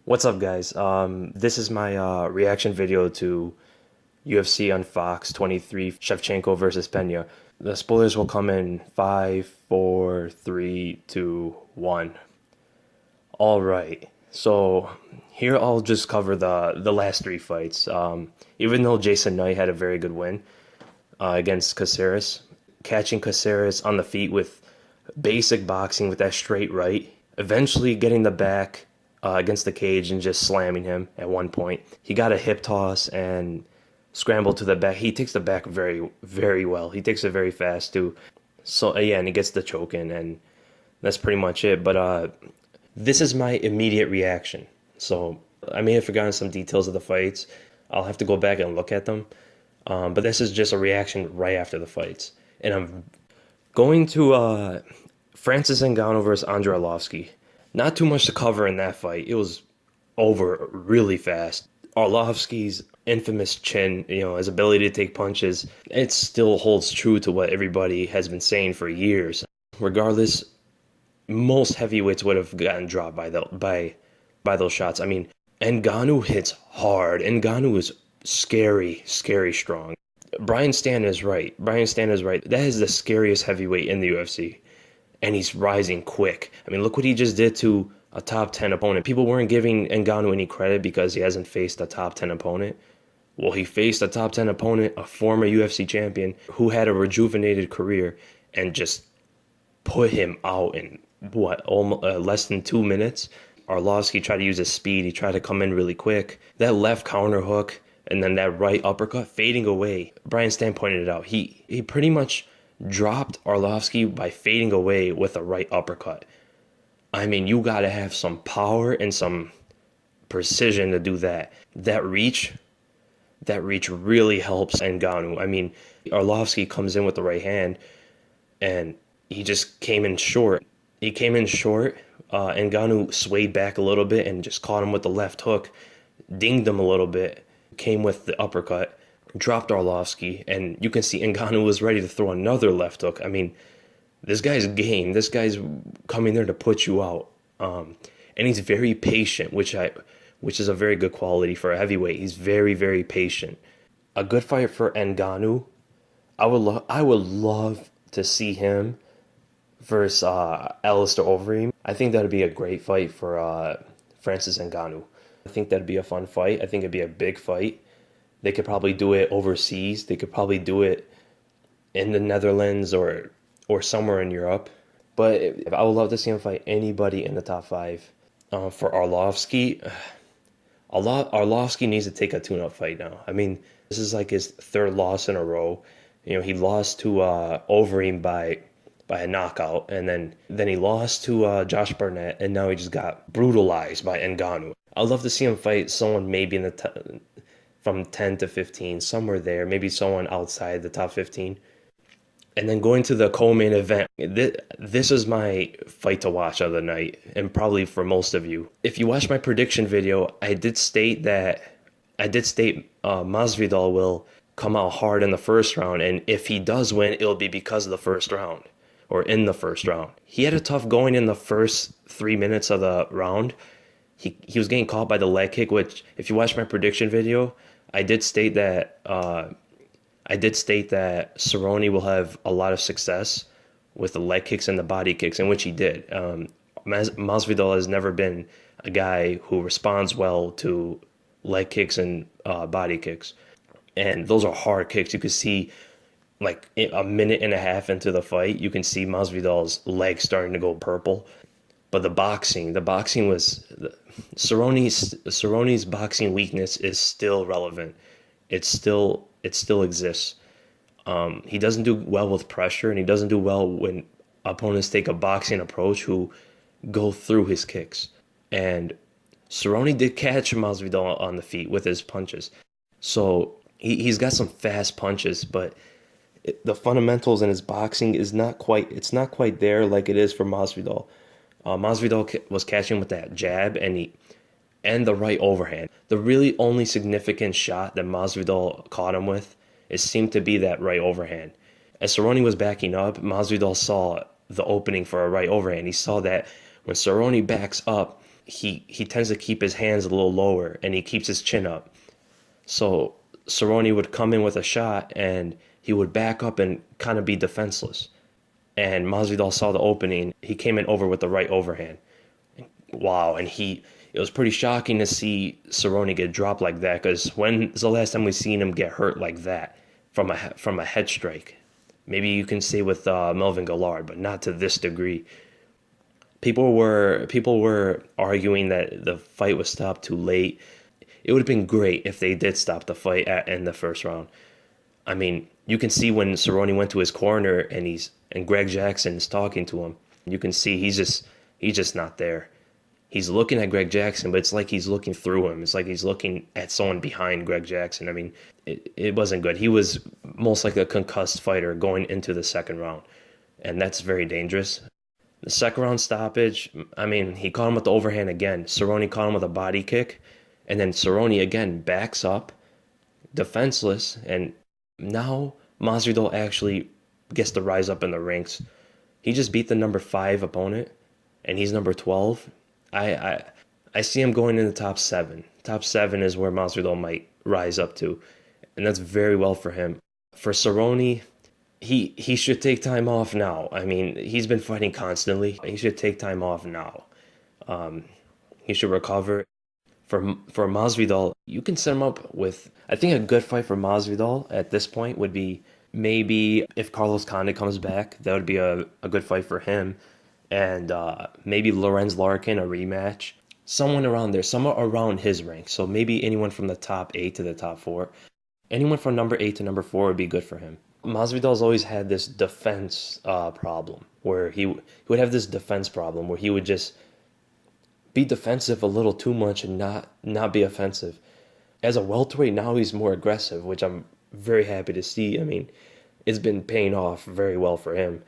What's up, guys? This is my reaction video to UFC on Fox 23 Shevchenko versus Pena. The spoilers will come in 5, 4, 3, 2, 1. All right. So here I'll just cover the last three fights. Even though Jason Knight had a very good win against Casillas, catching Casillas on the feet with basic boxing with that straight right, eventually getting the back against the cage and just slamming him at one point. He got a hip toss and scrambled to the back. He takes the back very, very well. He takes it very fast too. So yeah, and he gets the choke in, and that's pretty much it. But this is my immediate reaction. So I may have forgotten some details of the fights. I'll have to go back and look at them. But this is just a reaction right after the fights. And I'm going to Francis Ngannou versus Arlovski. Not too much to cover in that fight. It was over really fast. Arlovski's infamous chin, his ability to take punches, it still holds true to what everybody has been saying for years. Regardless, most heavyweights would have gotten dropped by those shots. I mean, Ngannou hits hard. Ngannou is scary, scary strong. Brian Stann is right. Brian Stann is right. That is the scariest heavyweight in the UFC. And he's rising quick. I mean, look what he just did to a top 10 opponent. People weren't giving Ngannou any credit because he hasn't faced a top 10 opponent. Well, he faced a top 10 opponent, a former UFC champion who had a rejuvenated career, and just put him out in, less than 2 minutes. Arlovski tried to use his speed. He tried to come in really quick. That left counter hook and then that right uppercut fading away. Brian Stann pointed it out. He pretty much dropped Arlovski by fading away with a right uppercut. I mean, you got to have some power and some precision to do that. That reach really helps Ngannou. I mean, Arlovski comes in with the right hand, and he just came in short. He came in short. Ngannou swayed back a little bit and just caught him with the left hook, dinged him a little bit, came with the uppercut, dropped Arlovski, and you can see Ngannou was ready to throw another left hook. I mean, this guy's game. This guy's coming there to put you out. And he's very patient, which is a very good quality for a heavyweight. He's very, very patient. A good fight for Ngannou. I would love to see him versus Alistair Overeem. I think that'd be a great fight for Francis Ngannou. I think that'd be a fun fight. I think it'd be a big fight. They could probably do it overseas. They could probably do it in the Netherlands or somewhere in Europe. But I would love to see him fight anybody in the top five. For Arlovski, Arlovski needs to take a tune-up fight now. I mean, this is like his third loss in a row. He lost to Overeem by a knockout, and then he lost to Josh Barnett, and now he just got brutalized by Ngannou. I'd love to see him fight someone maybe in the from 10 to 15, somewhere there, maybe someone outside the top 15. And then going to the co-main event, this is my fight to watch of the night, and probably for most of you. If you watch my prediction video, I did state Masvidal will come out hard in the first round, and if he does win, it'll be because of the first round, or in the first round. He had a tough going in the first 3 minutes of the round. He was getting caught by the leg kick, which, if you watch my prediction video, I did state that Cerrone will have a lot of success with the leg kicks and the body kicks, in which he did. Masvidal has never been a guy who responds well to leg kicks and body kicks, and those are hard kicks. You can see, like, a minute and a half into the fight, you can see Masvidal's legs starting to go purple. But the boxing was Cerrone's boxing weakness is still relevant. It still exists. He doesn't do well with pressure, and he doesn't do well when opponents take a boxing approach who go through his kicks. And Cerrone did catch Masvidal on the feet with his punches. So he's got some fast punches, but the fundamentals in his boxing is not quite there like it is for Masvidal. Masvidal was catching with that jab and the right overhand. The really only significant shot that Masvidal caught him with, it seemed to be that right overhand. As Cerrone was backing up, Masvidal saw the opening for a right overhand. He saw that when Cerrone backs up, he tends to keep his hands a little lower and he keeps his chin up. So Cerrone would come in with a shot and he would back up and kind of be defenseless. And Masvidal saw the opening. He came in over with the right overhand. Wow, and it was pretty shocking to see Cerrone get dropped like that, because when's the last time we've seen him get hurt like that from a head strike? Maybe you can say with Melvin Gillard, but not to this degree. People were arguing that the fight was stopped too late. It would have been great if they did stop the fight in the first round. I mean, you can see when Cerrone went to his corner and Greg Jackson is talking to him. You can see he's just not there. He's looking at Greg Jackson, but it's like he's looking through him. It's like he's looking at someone behind Greg Jackson. I mean, it wasn't good. He was most like a concussed fighter going into the second round, and that's very dangerous. The second round stoppage, I mean, he caught him with the overhand again. Cerrone caught him with a body kick, and then Cerrone again backs up, defenseless, and now Masvidal actually gets to rise up in the ranks. He just beat the number 5 opponent, and he's number 12. I see him going in the top 7. Top 7 is where Masvidal might rise up to, and that's very well for him. For Cerrone, he should take time off now. I mean, he's been fighting constantly. He should take time off now. He should recover. For Masvidal, you can set him up with, I think a good fight for Masvidal at this point would be maybe if Carlos Condit comes back, that would be a good fight for him. And maybe Lorenz Larkin, a rematch. Someone around there, someone around his rank. So maybe anyone from the top 8 to the top 4. Anyone from number 8 to number 4 would be good for him. Masvidal's always had this defense problem, where he would have this defense problem where he would just be defensive a little too much and not be offensive. As a welterweight, now he's more aggressive, which I'm very happy to see. I mean, it's been paying off very well for him.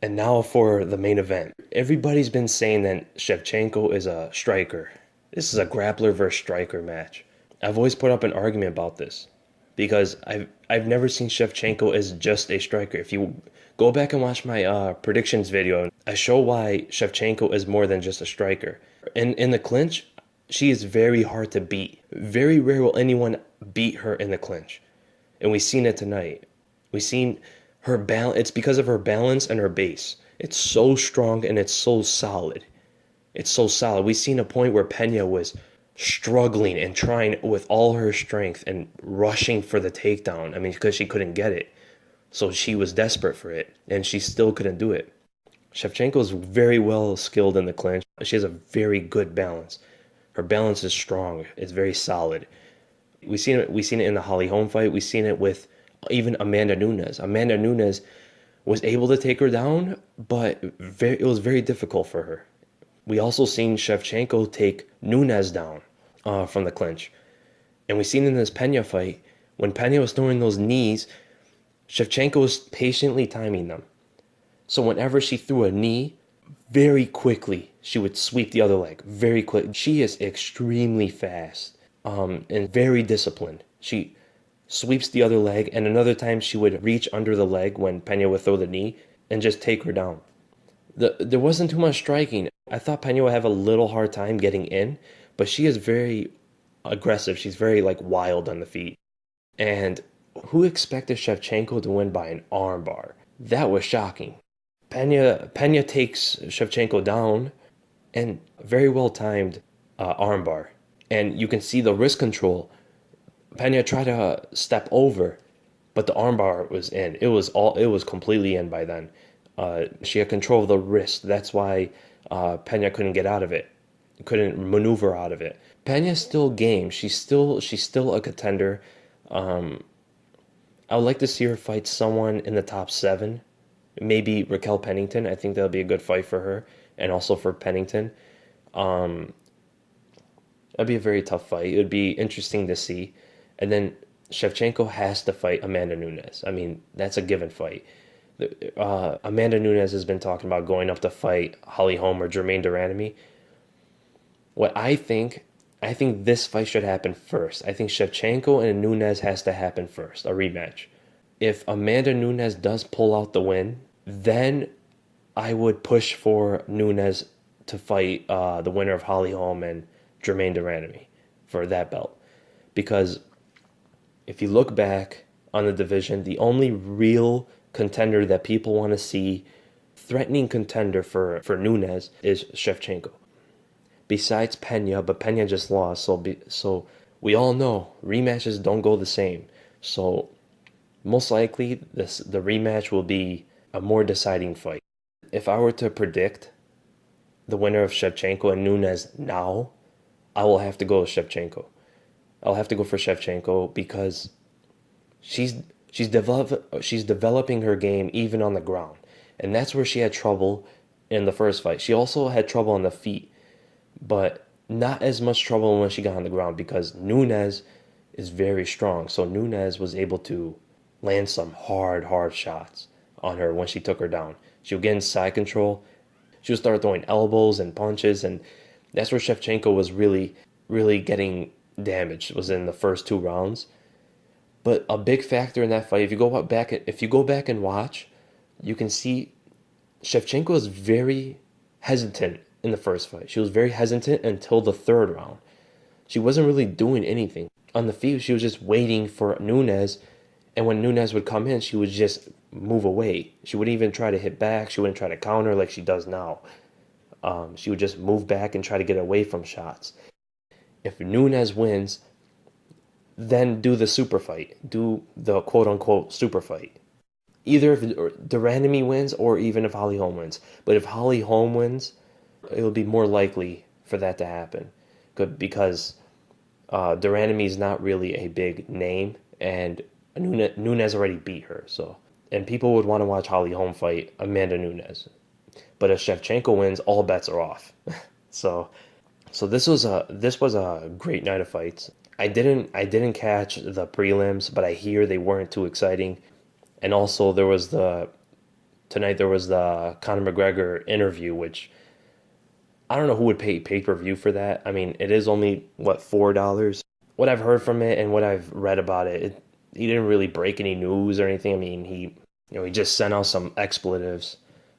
And now for the main event. Everybody's been saying that Shevchenko is a striker. This is a grappler versus striker match. I've always put up an argument about this because I've never seen Shevchenko as just a striker. If you go back and watch my predictions video, I show why Shevchenko is more than just a striker. In the clinch, she is very hard to beat. Very rare will anyone beat her in the clinch. And we've seen it tonight. We've seen her balance. It's because of her balance and her base. It's so strong and it's so solid. It's so solid. We've seen a point where Pena was struggling and trying with all her strength and rushing for the takedown. I mean, because she couldn't get it. So she was desperate for it, and she still couldn't do it. Shevchenko is very well skilled in the clinch. She has a very good balance. Her balance is strong. It's very solid. We've seen it in the Holly Holm fight. We've seen it with even Amanda Nunes. Amanda Nunes was able to take her down, but it was very difficult for her. We also seen Shevchenko take Nunes down from the clinch. And we seen in this Pena fight, when Pena was throwing those knees, Shevchenko was patiently timing them. So whenever she threw a knee, very quickly, she would sweep the other leg. Very quick. She is extremely fast and very disciplined. She sweeps the other leg, and another time she would reach under the leg when Pena would throw the knee and just take her down. There wasn't too much striking. I thought Pena would have a little hard time getting in, but she is very aggressive. She's very wild on the feet. And who expected Shevchenko to win by an armbar? That was shocking. Pena takes Shevchenko down, and very well timed armbar. And you can see the wrist control. Pena tried to step over, but the armbar was in. It was completely in by then. She had control of the wrist. That's why Pena couldn't get out of it. Couldn't maneuver out of it. Pena's still game. She's still a contender. I would like to see her fight someone in the top 7. Maybe Raquel Pennington. I think that'll be a good fight for her, and also for Pennington. That'd be a very tough fight. It would be interesting to see. And then Shevchenko has to fight Amanda Nunes. I mean, that's a given fight. Amanda Nunes has been talking about going up to fight Holly Holm or Jermaine Duranamy. What I think this fight should happen first. I think Shevchenko and Nunes has to happen first, a rematch. If Amanda Nunes does pull out the win, then I would push for Nunes to fight the winner of Holly Holm and Jermaine Durandamy for that belt. Because if you look back on the division, the only real contender that people want to see, threatening contender for Nunes, is Shevchenko. Besides Pena, but Pena just lost, so we all know rematches don't go the same. So most likely the rematch will be a more deciding fight. If I were to predict the winner of Shevchenko and Nunes now, I will have to go with Shevchenko. I'll have to go for Shevchenko because she's she's developing her game even on the ground. And that's where she had trouble in the first fight. She also had trouble on the feet, but not as much trouble when she got on the ground because Nunes is very strong. So Nunes was able to land some hard shots on her when she took her down. She would get in side control. She would start throwing elbows and punches, and that's where Shevchenko was really getting damaged, was in the first 2 rounds. But a big factor in that fight, if you go back and watch, you can see Shevchenko is very hesitant in the first fight. She was very hesitant until the 3rd round. She wasn't really doing anything. On the feet, she was just waiting for Nunes, and when Nunes would come in, she would just move away. She wouldn't even try to hit back. She wouldn't try to counter like she does now. She would just move back and try to get away from shots. If Nunes wins, then do the super fight. Do the quote-unquote super fight. Either if Durandamy wins or even if Holly Holm wins. But if Holly Holm wins, it'll be more likely for that to happen. Because Durandamy is not really a big name, and Nunes already beat her. And people would want to watch Holly Holm fight Amanda Nunes. But if Shevchenko wins, all bets are off. So this was a great night of fights. I didn't catch the prelims, but I hear they weren't too exciting. And also tonight there was the Conor McGregor interview, which I don't know who would pay pay-per-view for that. I mean, it is only $4. What I've heard from it and what I've read about it, he didn't really break any news or anything. I mean, he just sent out some expletives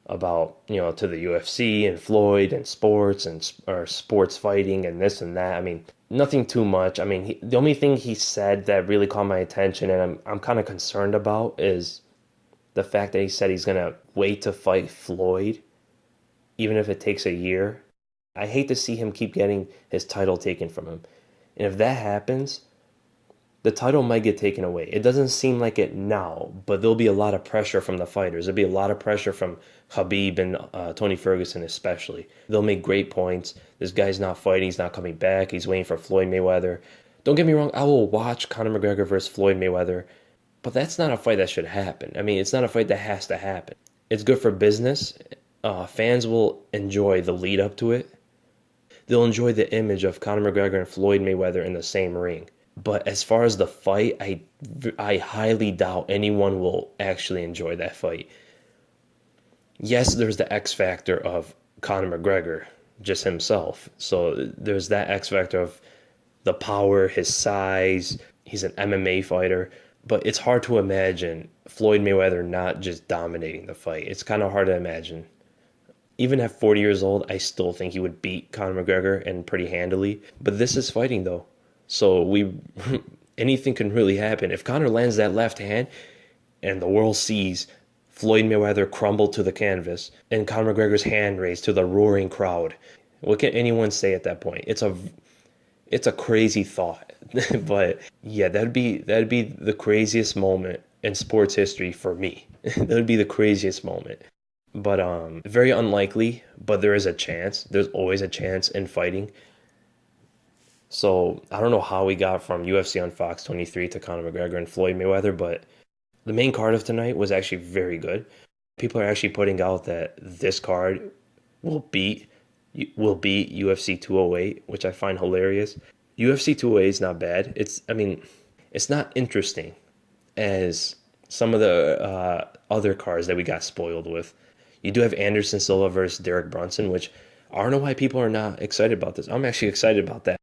about, to the UFC and Floyd and sports or sports fighting and this and that. I mean, nothing too much. I mean, the only thing he said that really caught my attention and I'm kind of concerned about is the fact that he said he's going to wait to fight Floyd, even if it takes a year. I hate to see him keep getting his title taken from him. And if that happens, the title might get taken away. It doesn't seem like it now, but there'll be a lot of pressure from the fighters. There'll be a lot of pressure from Khabib and Tony Ferguson especially. They'll make great points. This guy's not fighting. He's not coming back. He's waiting for Floyd Mayweather. Don't get me wrong. I will watch Conor McGregor versus Floyd Mayweather, but that's not a fight that should happen. I mean, it's not a fight that has to happen. It's good for business. Fans will enjoy the lead up to it. They'll enjoy the image of Conor McGregor and Floyd Mayweather in the same ring. But as far as the fight, I highly doubt anyone will actually enjoy that fight. Yes, there's the X factor of Conor McGregor, just himself. So there's that X factor of the power, his size. He's an MMA fighter. But it's hard to imagine Floyd Mayweather not just dominating the fight. It's kind of hard to imagine. Even at 40 years old, I still think he would beat Conor McGregor and pretty handily. But this is fighting, though. So anything can really happen. If Conor lands that left hand and the world sees Floyd Mayweather crumble to the canvas and Conor McGregor's hand raised to the roaring crowd, what can anyone say at that point? It's a crazy thought. But yeah, that'd be the craziest moment in sports history for me. That would be the craziest moment. But very unlikely, but there is a chance. There's always a chance in fighting. So I don't know how we got from UFC on Fox 23 to Conor McGregor and Floyd Mayweather, but the main card of tonight was actually very good. People are actually putting out that this card will beat UFC 208, which I find hilarious. UFC 208 is not bad. It's not interesting as some of the other cards that we got spoiled with. You do have Anderson Silva versus Derek Brunson, which I don't know why people are not excited about this. I'm actually excited about that.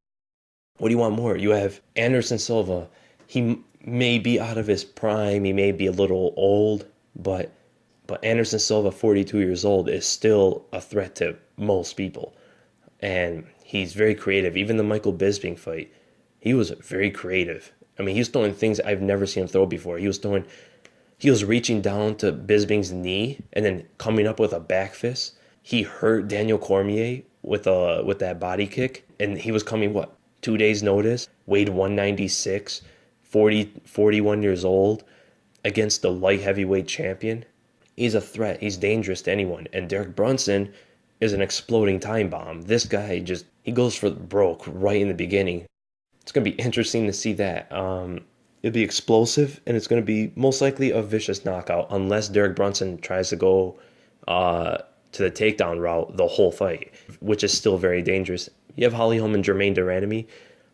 What do you want more? You have Anderson Silva. He may be out of his prime. He may be a little old, but Anderson Silva, 42 years old, is still a threat to most people. And he's very creative. Even the Michael Bisping fight, he was very creative. I mean, he's throwing things I've never seen him throw before. He was reaching down to Bisping's knee and then coming up with a back fist. He hurt Daniel Cormier with that body kick, and he was coming, what, 2 days notice, weighed 196, 41 years old, against the light heavyweight champion. He's a threat. He's dangerous to anyone. And Derek Brunson is an exploding time bomb. This guy he goes for broke right in the beginning. It's going to be interesting to see that. It'll be explosive, and it's going to be most likely a vicious knockout unless Derek Brunson tries to go to the takedown route the whole fight, which is still very dangerous. You have Holly Holm and Jermaine Durandamy.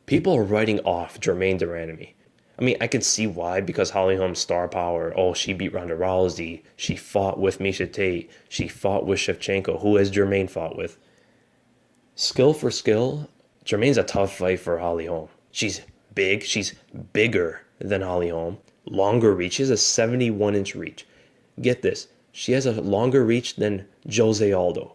People are writing off Jermaine Durandamy. I mean, I can see why, because Holly Holm's star power. Oh, she beat Ronda Rousey. She fought with Miesha Tate. She fought with Shevchenko. Who has Jermaine fought with? Skill for skill, Jermaine's a tough fight for Holly Holm. She's big. She's bigger than Holly Holm. Longer reach. She has a 71-inch reach. Get this. She has a longer reach than Jose Aldo.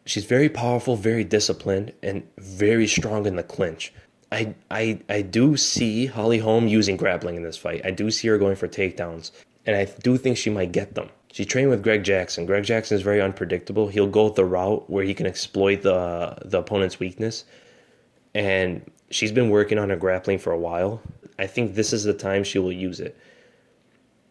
She's very powerful, very disciplined, and very strong in the clinch. I do see Holly Holm using grappling in this fight. I do see her going for takedowns, and I do think she might get them. She trained with Greg Jackson. Greg Jackson is very unpredictable. He'll go the route where he can exploit the opponent's weakness, and she's been working on her grappling for a while. I think this is the time she will use it.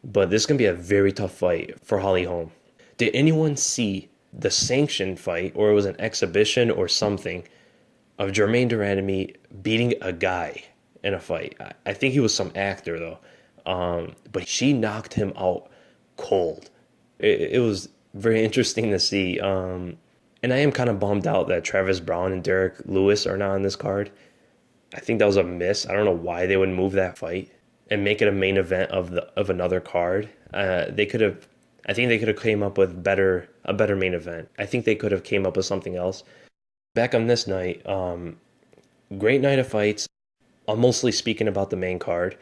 But this is going to be a very tough fight for Holly Holm. Did anyone see the sanctioned fight, or it was an exhibition or something, of Jermaine Durandamy beating a guy in a fight? I think he was some actor, though. But she knocked him out cold. It was very interesting to see. And I am kind of bummed out that Travis Brown and Derek Lewis are not on this card. I think that was a miss. I don't know why they would move that fight and make it a main event of another card. I think they could have came up with a better main event. I think they could have came up with something else. Back on this night, great night of fights. I'm mostly speaking about the main card.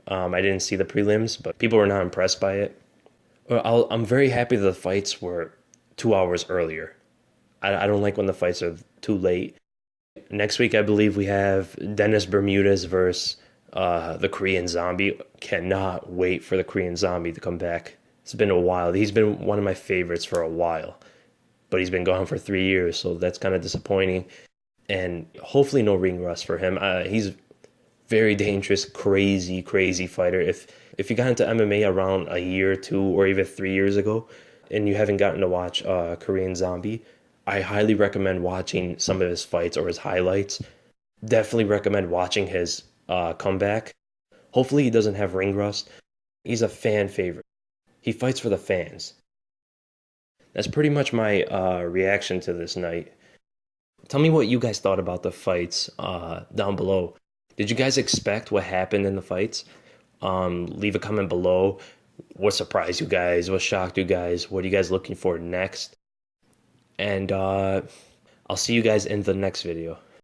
I didn't see the prelims, but people were not impressed by it. I'm very happy that the fights were 2 hours earlier. I don't like when the fights are too late. Next week, I believe we have Dennis Bermudez versus the Korean Zombie. Cannot wait for the Korean Zombie to come back. It's been a while. He's been one of my favorites for a while, but he's been gone for 3 years, so that's kind of disappointing. And hopefully no ring rust for him. He's very dangerous, crazy fighter. If you got into MMA around a year or two or even 3 years ago, and you haven't gotten to watch Korean Zombie, I highly recommend watching some of his fights or his highlights. Definitely recommend watching his comeback. Hopefully he doesn't have ring rust. He's a fan favorite. He fights for the fans. That's pretty much my reaction to this night. Tell me what you guys thought about the fights down below. Did you guys expect what happened in the fights? Leave a comment below. What surprised you guys? What shocked you guys? What are you guys looking for next? And I'll see you guys in the next video.